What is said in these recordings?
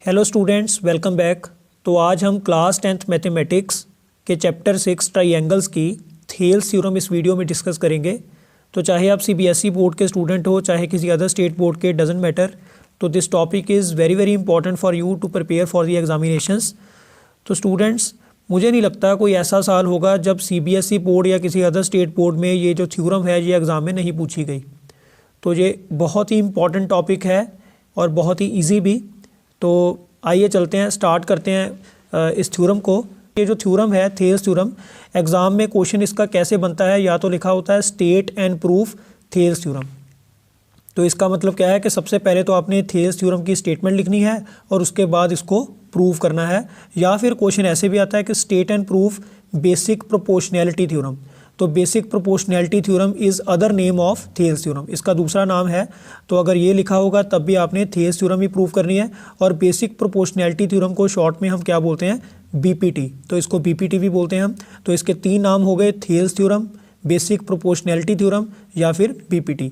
Hello students, welcome back. तो आज हम क्लास 10th मैथमेटिक्स के चैप्टर 6 ट्राइंगल्स की थेल्स थ्योरम इस वीडियो में डिस्कस करेंगे। तो चाहे आप सीबीएसई बोर्ड के स्टूडेंट हो, चाहे किसी अदर स्टेट बोर्ड के, डजेंट मैटर। तो this topic is very very important for you to prepare for the examinations. तो स्टूडेंट्स, मुझे नहीं लगता कोई ऐसा साल होगा जब सीबीएसई बोर्ड या किसी अदर स्टेट बोर्ड में ये जो थ्योरम है ये एग्ज़ाम में नहीं पूछी गई। तो ये बहुत ही इम्पॉर्टेंट टॉपिक है और बहुत ही ईजी भी। तो आइए चलते हैं, स्टार्ट करते हैं इस थ्योरम को। ये जो थ्योरम है थेल्स थ्योरम, एग्ज़ाम में क्वेश्चन इसका कैसे बनता है, या तो लिखा होता है state and proof Thales theorem. तो इसका मतलब क्या है कि सबसे पहले तो आपने थेल्स थ्योरम की स्टेटमेंट लिखनी है और उसके बाद इसको प्रूव करना है। या फिर क्वेश्चन ऐसे भी आता है कि state and prove basic proportionality theorem. तो basic proportionality theorem is other name of Thales theorem, इसका दूसरा नाम है। तो अगर ये लिखा होगा तब भी आपने थेल्स थ्योरम ही प्रूव करनी है। और बेसिक प्रोपोर्शनैलिटी थ्योरम को शॉर्ट में हम क्या बोलते हैं, बीपीटी। तो इसको बीपीटी भी बोलते हैं हम। तो इसके तीन नाम हो गए, Thales theorem, basic proportionality theorem या फिर बीपीटी।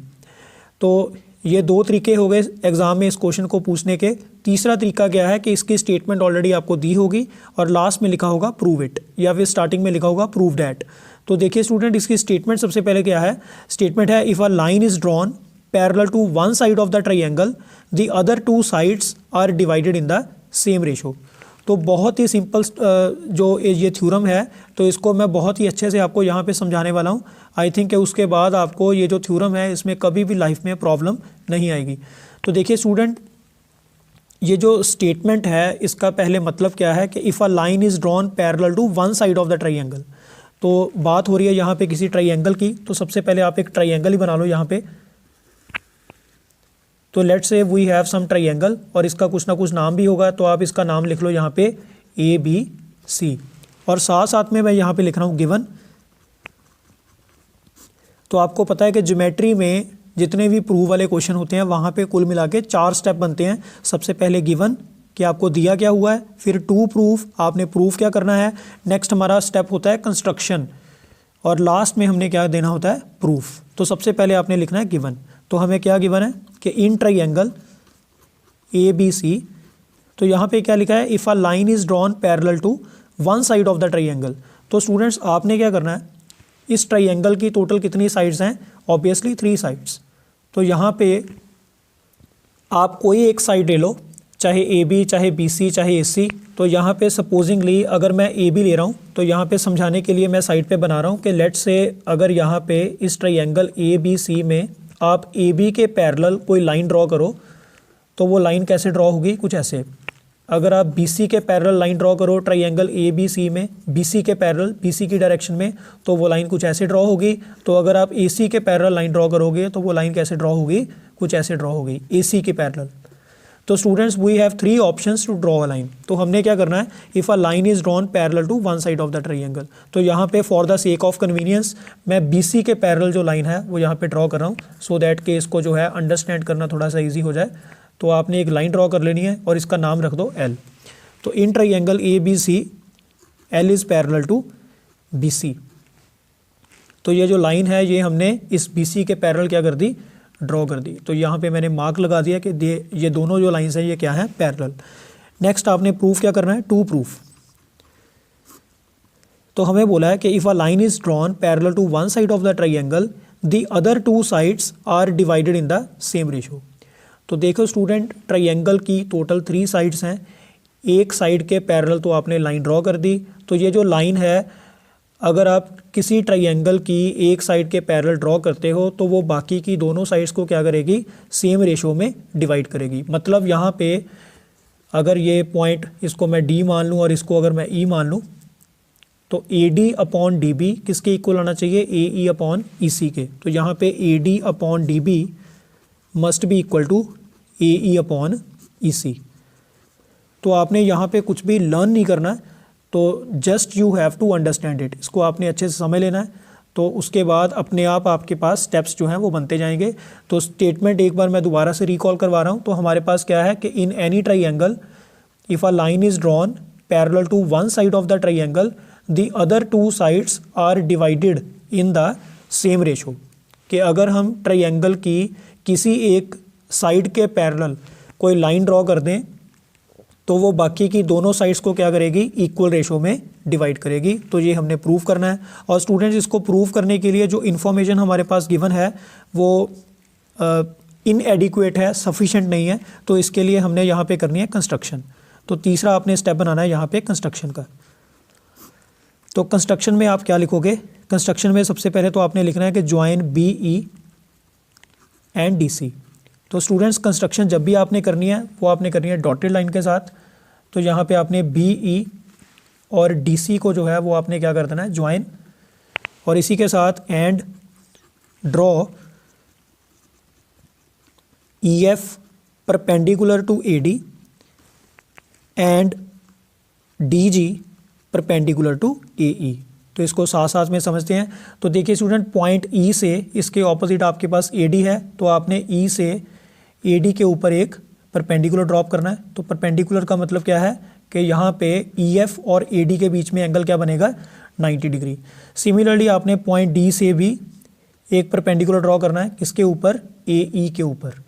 तो ये दो तरीके हो गए एग्जाम में इस क्वेश्चन को पूछने के। तीसरा तरीका क्या है कि इसकी स्टेटमेंट ऑलरेडी आपको दी होगी और लास्ट में लिखा होगा प्रूव इट, या फिर स्टार्टिंग में लिखा होगा प्रूव दैट। तो देखिए स्टूडेंट, इसकी स्टेटमेंट सबसे पहले क्या है। स्टेटमेंट है if a line is drawn parallel to one side of the triangle, the other two sides are divided in the same ratio. तो बहुत ही सिंपल जो ये थ्योरम है, तो इसको मैं बहुत ही अच्छे से आपको यहाँ पे समझाने वाला हूँ। आई थिंक कि उसके बाद आपको ये जो थ्योरम है इसमें कभी भी लाइफ में प्रॉब्लम नहीं आएगी। तो देखिए स्टूडेंट, ये जो स्टेटमेंट है इसका पहले मतलब क्या है कि if a line is drawn parallel to one side of the triangle. तो बात हो रही है यहाँ पे किसी ट्राइंगल की। तो सबसे पहले आप एक ट्राइंगल ही बना लो यहाँ पे। तो let's say we have some triangle और इसका कुछ ना कुछ नाम भी होगा। तो आप इसका नाम लिख लो यहाँ पे ABC, और साथ साथ में मैं यहाँ पे लिख रहा हूँ गिवन। तो आपको पता है कि ज्योमेट्री में जितने भी प्रूफ वाले क्वेश्चन होते हैं वहाँ पे कुल मिला के 4 स्टेप बनते हैं। सबसे पहले गिवन कि आपको दिया क्या हुआ है, फिर टू प्रूफ, आपने प्रूफ क्या करना है। नेक्स्ट हमारा स्टेप होता है कंस्ट्रक्शन, और लास्ट में हमने क्या देना होता है, प्रूफ। तो सबसे पहले आपने लिखना है गिवन। तो हमें क्या गिवन है कि इन ट्राइंगल ABC, तो यहाँ पे क्या लिखा है, if a line is drawn parallel to one side of the triangle. तो स्टूडेंट्स आपने क्या करना है, इस ट्राइंगल की टोटल कितनी साइड्स हैं, ऑब्वियसली 3 साइड्स। तो यहाँ पे आप कोई एक साइड ले लो, चाहे AB, चाहे BC, चाहे AC। तो यहाँ पे सपोजिंगली अगर मैं AB ले रहा हूँ, तो यहाँ पे समझाने के लिए मैं साइड पे बना रहा हूँ कि लेट्स से अगर यहाँ पे इस ट्राइंगल ABC में आप AB के पैरेलल कोई लाइन ड्रॉ करो, तो वो लाइन कैसे ड्रॉ होगी, कुछ ऐसे। अगर आप BC के पैरेलल लाइन ड्रॉ करो ट्राइंगल ABC में, BC के पैरेलल, BC की डायरेक्शन में, तो वो लाइन कुछ ऐसे ड्रॉ होगी। तो अगर आप AC के पैरेलल लाइन ड्रॉ करोगे तो वो लाइन कैसे ड्रॉ होगी, कुछ ऐसे ड्रॉ होगी, AC के पैरेलल। तो students we have 3 options to draw a line. तो हमने क्या करना है, if a line is drawn parallel to one side of the triangle. तो यहाँ पे for the sake of convenience मैं BC के पैरेलल जो लाइन है वो यहाँ पे ड्रॉ कर रहा हूँ, सो दैट कि इसको जो है अंडरस्टैंड करना थोड़ा सा ईजी हो जाए। तो आपने एक लाइन ड्रॉ कर लेनी है और इसका नाम रख दो L। तो in triangle ABC L is parallel to BC। तो ये जो लाइन है ये हमने इस BC के पैरेलल क्या कर दी, ड्रॉ कर दी। तो यहाँ पे मैंने मार्क लगा दिया कि ये दोनों जो लाइंस हैं ये क्या है, पैरेलल। नेक्स्ट आपने प्रूफ क्या करना है, टू प्रूफ। तो हमें बोला है कि if a line is drawn parallel to one side of the triangle, the other two sides are divided in the same ratio. तो देखो स्टूडेंट, ट्राइंगल की टोटल 3 साइड्स हैं। एक साइड के पैरेलल तो आपने लाइन ड्रॉ कर दी। तो ये जो लाइन है, अगर आप किसी ट्राइंगल की एक साइड के पैरेलल ड्रॉ करते हो तो वो बाकी की दोनों साइड्स को क्या करेगी, सेम रेशो में डिवाइड करेगी। मतलब यहाँ पे अगर ये पॉइंट, इसको मैं D मान लूँ और इसको अगर मैं E मान लूँ, तो AD अपॉन DB किसके इक्वल आना चाहिए, AE अपॉन EC के। तो यहाँ पे AD upon DB must be equal to AE upon EC। तो आपने यहाँ पे कुछ भी लर्न नहीं करना है, तो just you have to understand it. इसको आपने अच्छे से समझ लेना है। तो उसके बाद अपने आप आपके पास स्टेप्स जो हैं वो बनते जाएंगे। तो स्टेटमेंट एक बार मैं दोबारा से रिकॉल करवा रहा हूँ। तो हमारे पास क्या है कि in any triangle if a line is drawn parallel to one side of the triangle, the other two sides are divided in the same ratio. कि अगर हम ट्राइंगल की किसी एक साइड के पैरेलल कोई लाइन ड्रॉ कर दें तो वो बाकी की दोनों साइड्स को क्या करेगी, इक्वल रेशो में डिवाइड करेगी। तो ये हमने प्रूव करना है। और स्टूडेंट्स इसको प्रूव करने के लिए जो इन्फॉर्मेशन हमारे पास गिवन है वो इनएडिक्वेट है, सफिशेंट नहीं है। तो इसके लिए हमने यहाँ पे करनी है कंस्ट्रक्शन। तो तीसरा आपने स्टेप बनाना है यहाँ पे कंस्ट्रक्शन का। तो कंस्ट्रक्शन में आप क्या लिखोगे, कंस्ट्रक्शन में सबसे पहले तो आपने लिखना है कि join B E and D C. तो स्टूडेंट्स कंस्ट्रक्शन जब भी आपने करनी है वो आपने करनी है डॉटेड लाइन के साथ। तो यहाँ पे आपने बी ई और डी सी को जो है वो आपने क्या कर देना है, ज्वाइन। और इसी के साथ and draw E F perpendicular to A D and D G perpendicular to A E. तो इसको साथ साथ में समझते हैं। तो देखिए स्टूडेंट, पॉइंट ई से इसके ऑपोजिट आपके पास ए डी है, तो आपने ई से ए डी के ऊपर एक परपेंडिकुलर ड्रॉप करना है। तो परपेंडिकुलर का मतलब क्या है कि यहाँ पे ई एफ और ए डी के बीच में एंगल क्या बनेगा, 90 डिग्री। सिमिलरली आपने पॉइंट डी से भी एक परपेंडिकुलर ड्रॉ करना है, किसके ऊपर, ए ई के ऊपर।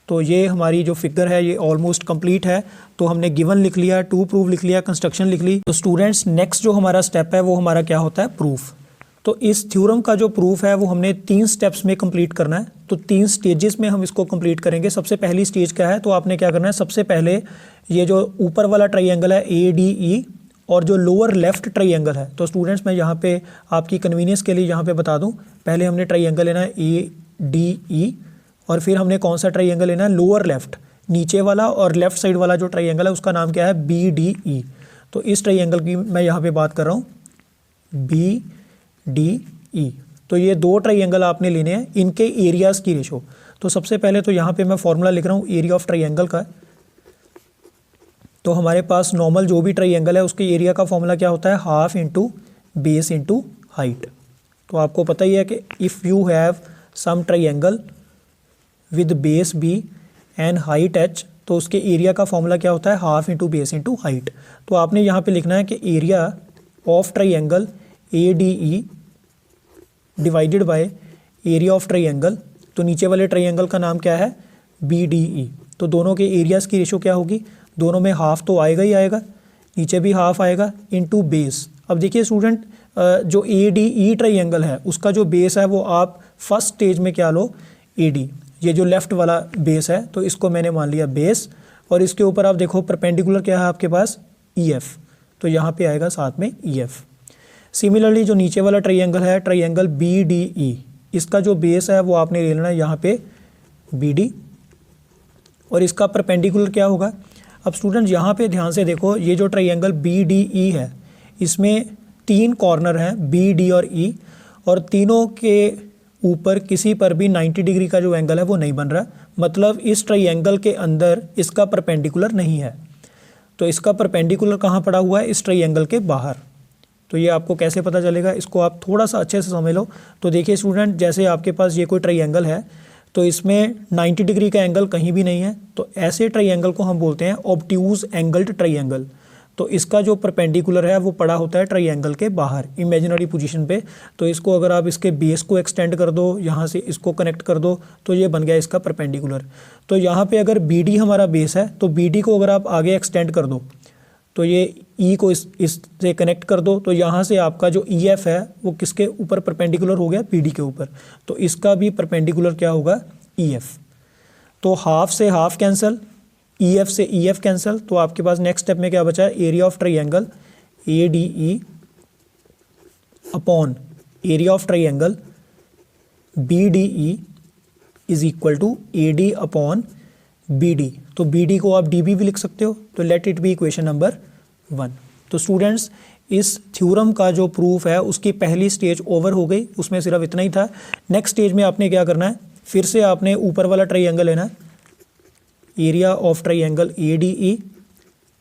तो ये हमारी जो फिगर है ये ऑलमोस्ट कंप्लीट है। तो हमने गिवन लिख लिया, टू प्रूव लिख लिया, कंस्ट्रक्शन लिख ली। तो स्टूडेंट्स नेक्स्ट जो हमारा स्टेप है वो हमारा क्या होता है, प्रूफ। तो इस थ्योरम का जो प्रूफ है वो हमने 3 स्टेप्स में कंप्लीट करना है। तो 3 स्टेजेस में हम इसको कंप्लीट करेंगे। सबसे पहली स्टेज क्या है, तो आपने क्या करना है, सबसे पहले ये जो ऊपर वाला ट्राइंगल है ए डी ई और जो लोअर लेफ्ट ट्राइंगल है, तो स्टूडेंट्स मैं यहाँ पे आपकी कन्वीनियंस के लिए यहाँ पे बता दूँ, पहले हमने ट्राइंगल लेना है ए डी ई और फिर हमने कौन सा ट्राइंगल लेना है, लोअर लेफ्ट, नीचे वाला, और लेफ्ट साइड वाला जो ट्राइंगल है उसका नाम क्या है, बी डी ई। तो इस ट्राइंगल की मैं यहाँ पे बात कर रहा हूँ, बी डी ई। तो ये 2 ट्राइंगल आपने लेने हैं, इनके एरियाज़ की रेशो। तो सबसे पहले तो यहाँ पे मैं फॉर्मूला लिख रहा हूँ एरिया ऑफ ट्राइंगल का। तो हमारे पास नॉर्मल जो भी ट्राइंगल है उसके एरिया का फॉर्मूला क्या होता है, half into base into height. तो आपको पता ही है कि if you have some triangle with base B and height H, तो उसके एरिया का फॉर्मूला क्या होता है, half into base into height. तो आपने यहाँ पे लिखना है कि area of triangle A D E divided by area of triangle, तो नीचे वाले ट्राइंगल का नाम क्या है, बी डी ई। तो दोनों के एरियाज़ की रेशो क्या होगी, दोनों में हाफ तो आएगा ही आएगा, नीचे भी हाफ आएगा, इनटू बेस। अब देखिए स्टूडेंट, जो ए डी ई ट्राइंगल है उसका जो बेस है वो आप फर्स्ट स्टेज में क्या लो, ए डी, ये जो लेफ्ट वाला बेस है तो इसको मैंने मान लिया बेस, और इसके ऊपर आप देखो परपेंडिकुलर क्या है आपके पास, ई एफ। तो यहाँ पे आएगा साथ में ई एफ। सिमिलरली जो नीचे वाला ट्राइंगल है, ट्राइंगल बी डी ई, इसका जो बेस है वो आपने ले लेना है यहाँ पे बी डी, और इसका परपेंडिकुलर क्या होगा। अब स्टूडेंट यहाँ पे ध्यान से देखो, ये जो ट्राइंगल बी डी ई है इसमें 3 कॉर्नर हैं, बी डी और ई, और तीनों के ऊपर किसी पर भी 90 डिग्री का जो एंगल है वो नहीं बन रहा। मतलब इस ट्राइंगल के अंदर इसका परपेंडिकुलर नहीं है। तो इसका परपेंडिकुलर कहाँ पड़ा हुआ है, इस ट्राइंगल के बाहर। तो ये आपको कैसे पता चलेगा, इसको आप थोड़ा सा अच्छे से समझ लो। तो देखिए स्टूडेंट, जैसे आपके पास ये कोई ट्राइंगल है तो इसमें 90 डिग्री का एंगल कहीं भी नहीं है, तो ऐसे ट्राइंगल को हम बोलते हैं ऑब्ट्यूज एंगल्ड ट्राइंगल। तो इसका जो परपेंडिकुलर है वो पड़ा होता है ट्राइंगल के बाहर, इमेजिनरी पोजीशन पे। तो इसको अगर आप इसके बेस को एक्सटेंड कर दो, यहाँ से इसको कनेक्ट कर दो, तो ये बन गया इसका परपेंडिकुलर। तो यहाँ पे अगर बी डी हमारा बेस है तो बी डी को अगर आप आगे एक्सटेंड कर दो, तो ये ई को इससे कनेक्ट कर दो, तो यहाँ से आपका जो ई एफ है वो किसके ऊपर परपेंडिकुलर हो गया, बी डी के ऊपर। तो इसका भी परपेंडिकुलर क्या होगा, ई एफ। तो हाफ से हाफ कैंसिल, ई एफ से ई एफ कैंसिल। तो आपके पास नेक्स्ट स्टेप में क्या बचा है, area of triangle A D E upon area of triangle B D E is equal to A D upon B D. तो B D को आप डी बी भी लिख सकते हो। तो let it be equation number 1। तो स्टूडेंट्स, इस थ्योरम का जो प्रूफ है उसकी पहली स्टेज ओवर हो गई, उसमें सिर्फ इतना ही था। नेक्स्ट स्टेज में आपने क्या करना है, फिर से आपने ऊपर वाला ट्राइंगल लेना है, area of triangle A D E,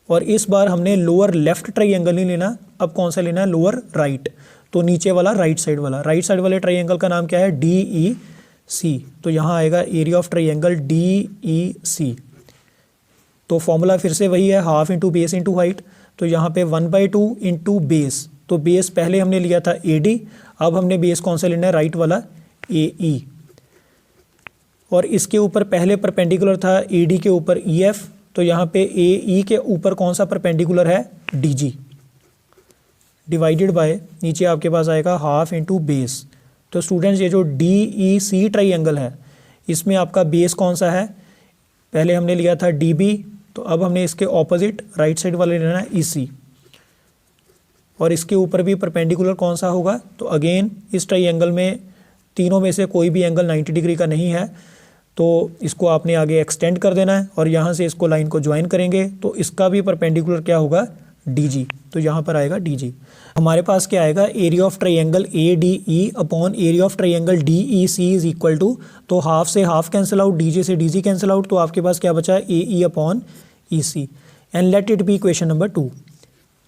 और इस बार हमने लोअर लेफ्ट ट्राइंगल नहीं लेना, अब कौन सा लेना है, लोअर राइट। तो नीचे वाला राइट साइड वाला, राइट साइड वाले ट्राइंगल का नाम क्या है, डी ई सी। तो यहाँ आएगा area of triangle D E C. तो फॉर्मूला फिर से वही है, half into base into height. तो यहाँ पे 1/2 इंटू बेस, तो बेस पहले हमने लिया था ए डी, अब हमने बेस कौन सा लेना है, राइट वाला ए ई। और इसके ऊपर पहले परपेंडिकुलर था ए डी के ऊपर ई एफ, तो यहाँ पे ए ई के ऊपर कौन सा परपेंडिकुलर है, डी जी, डिवाइडेड बाय नीचे आपके पास आएगा हाफ इंटू बेस। तो स्टूडेंट्स ये जो डी ई सी ट्राइंगल है इसमें आपका बेस कौन सा है, पहले हमने लिया था डी बी, तो अब हमने इसके ऑपोजिट राइट साइड वाले लेना है ई सी, और इसके ऊपर भी परपेंडिकुलर कौन सा होगा, तो अगेन इस ट्राइंगल में तीनों में से कोई भी एंगल 90 डिग्री का नहीं है, तो इसको आपने आगे एक्सटेंड कर देना है और यहाँ से इसको लाइन को ज्वाइन करेंगे तो इसका भी परपेंडिकुलर क्या होगा, डी जी, तो यहाँ पर आएगा डी जी। हमारे पास क्या आएगा, area of triangle A D E upon area of triangle D E C is equal to, तो हाफ से half cancel out, D J से डी जी कैंसिल आउट, तो आपके पास क्या बचा, A E upon E C, and let it be equation number 2।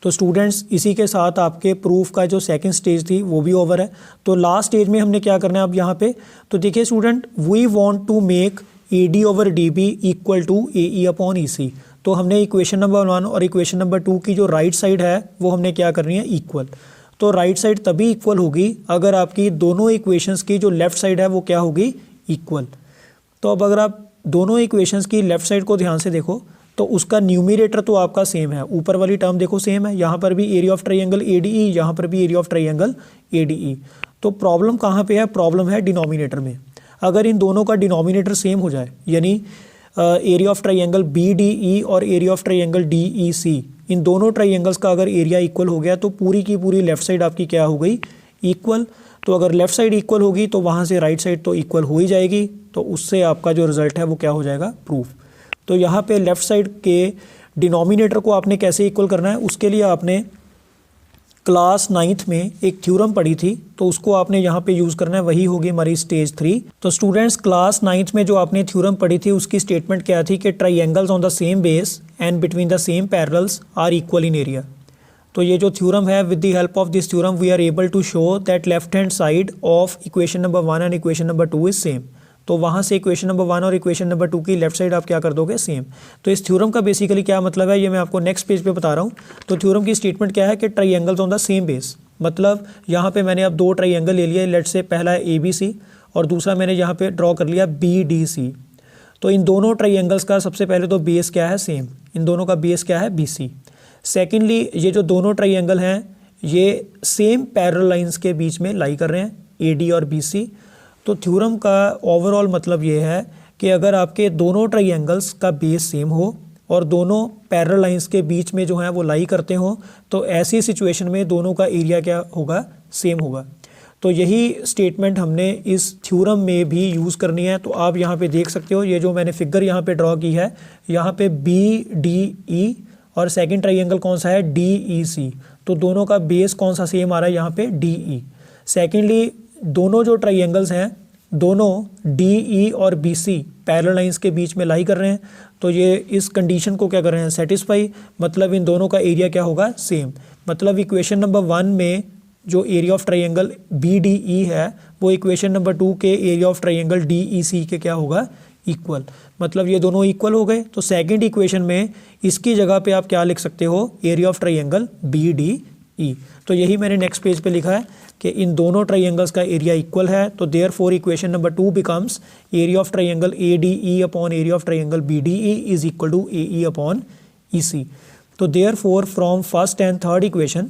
तो students इसी के साथ आपके प्रूफ का जो सेकंड स्टेज थी वो भी ओवर है। तो लास्ट स्टेज में हमने क्या करना है अब यहाँ पे, तो देखिए student, we want to make A D over D B equal to A E upon E C. तो हमने इक्वेशन नंबर 1 और इक्वेशन नंबर 2 की जो राइट साइड है वो हमने क्या करनी है, इक्वल। तो राइट साइड तभी इक्वल होगी अगर आपकी दोनों इक्वेशंस की जो लेफ्ट साइड है वो क्या होगी, इक्वल। तो अब अगर आप दोनों इक्वेशंस की लेफ्ट साइड को ध्यान से देखो तो उसका न्यूमिरेटर तो आपका सेम है, ऊपर वाली टर्म देखो सेम है, यहाँ पर भी area of triangle A D ई, यहाँ पर भी area of triangle A D E. तो प्रॉब्लम कहाँ पे है, प्रॉब्लम है डिनोमिनेटर में। अगर इन दोनों का डिनोमिनेटर सेम हो जाए, यानी area of triangle B D E और area of triangle D E C, इन दोनों ट्राइंगल्स का अगर एरिया इक्वल हो गया तो पूरी की पूरी लेफ्ट साइड आपकी क्या हो गई, इक्वल। तो अगर लेफ्ट साइड इक्वल होगी तो वहाँ से राइट साइड तो इक्वल हो ही जाएगी, तो उससे आपका जो रिजल्ट है वो क्या हो जाएगा, प्रूफ। तो यहाँ पे लेफ्ट साइड के डिनोमिनेटर को आपने कैसे इक्वल करना है, उसके लिए आपने क्लास 9th में एक थ्योरम पढ़ी थी, तो उसको आपने यहाँ पे यूज़ करना है, वही होगी हमारी स्टेज 3। तो स्टूडेंट्स क्लास 9th में जो आपने थ्योरम पढ़ी थी उसकी स्टेटमेंट क्या थी कि triangles on the same base and between the same parallels are equal in area. तो ये जो थ्योरम है, with the help of this theorem we are able to show that left hand side of equation number 1 and equation number 2 is same. तो वहाँ से equation number 1 और equation number 2 की left side आप क्या कर दोगे, सेम। तो इस थ्योरम का बेसिकली क्या मतलब है ये मैं आपको नेक्स्ट पेज पे बता रहा हूँ। तो थ्योरम की स्टेटमेंट क्या है कि triangles on the same base, मतलब यहाँ पे मैंने अब 2 ट्राइंगल ले लिए, लेट से पहला है ए बी सी और दूसरा मैंने यहाँ पे ड्रॉ कर लिया बी डी सी। तो इन दोनों ट्राइंगल्स का सबसे पहले तो बेस क्या है, सेम, इन दोनों का बेस क्या है, बी सी। सेकेंडली ये जो दोनों ट्राइंगल हैं ये सेम पैरेलल लाइंस के बीच में लाई कर रहे हैं, ए डी और बी सी। तो थ्योरम का ओवरऑल मतलब ये है कि अगर आपके दोनों ट्राइंगल्स का बेस सेम हो और दोनों पैरेलल लाइंस के बीच में जो है वो लाई करते हो, तो ऐसी सिचुएशन में दोनों का एरिया क्या होगा, सेम होगा। तो यही स्टेटमेंट हमने इस थ्योरम में भी यूज़ करनी है। तो आप यहाँ पे देख सकते हो, ये जो मैंने फिगर यहाँ पे ड्रॉ की है, यहाँ पे बी डी ई और सेकेंड ट्राइंगल कौन सा है, डी ई सी। तो दोनों का बेस कौन सा सेम आ रहा है, यहाँ पे डी ई। सेकेंडली दोनों जो ट्राइंगल्स हैं दोनों डी ई और बी सी पैरेलल लाइंस के बीच में लाई कर रहे हैं, तो ये इस कंडीशन को क्या कर रहे हैं, सेटिस्फाई। मतलब इन दोनों का एरिया क्या होगा, सेम। मतलब इक्वेशन नंबर 1 में जो area of triangle B D E है वो इक्वेशन नंबर 2 के area of triangle D E C के क्या होगा, इक्वल। मतलब ये दोनों इक्वल हो गए। तो सेकंड इक्वेशन में इसकी जगह पे आप क्या लिख सकते हो, area of triangle B D E. तो यही मैंने नेक्स्ट पेज पे लिखा है कि इन दोनों ट्राइंगल्स का एरिया इक्वल है। तो therefore equation number 2 becomes area of triangle A D E upon area of triangle B D E is equal to A E upon E C. तो therefore from first and third equation,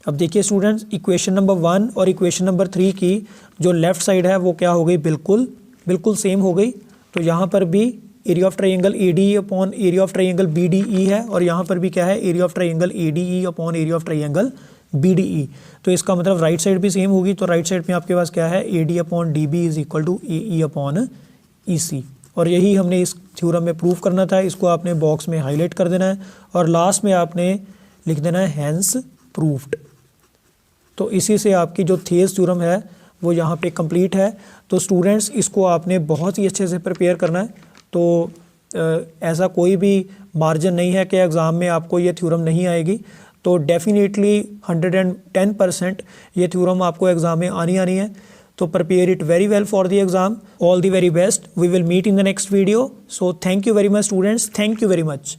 अब देखिए students, equation number 1 और equation number 3 की जो left side है वो क्या हो गई, बिल्कुल सेम हो गई। तो यहाँ पर भी area of triangle A D E upon area of triangle B D E है और यहाँ पर भी क्या है, area of triangle A D E upon area of triangle B D E. तो इसका मतलब राइट साइड भी सेम होगी। तो राइट साइड में आपके पास क्या है, A D upon D B is equal to A E upon E C. और यही हमने इस थ्योरम में प्रूव करना था। इसको आपने बॉक्स में हाईलाइट कर देना है और लास्ट में आपने लिख देना है हैंस प्रूव्ड। तो इसी से आपकी जो थेल्स थ्योरम है वो यहाँ पे कंप्लीट है। तो स्टूडेंट्स इसको आपने बहुत ही अच्छे से प्रिपेयर करना है। तो ऐसा कोई भी मार्जिन नहीं है कि एग्ज़ाम में आपको ये थ्योरम नहीं आएगी। तो डेफिनेटली 110% ये थ्योरम आपको एग्ज़ाम में आनी है। तो prepare it very well for the exam. All the very best. We will meet in the next video. So thank you very much students, thank you very much.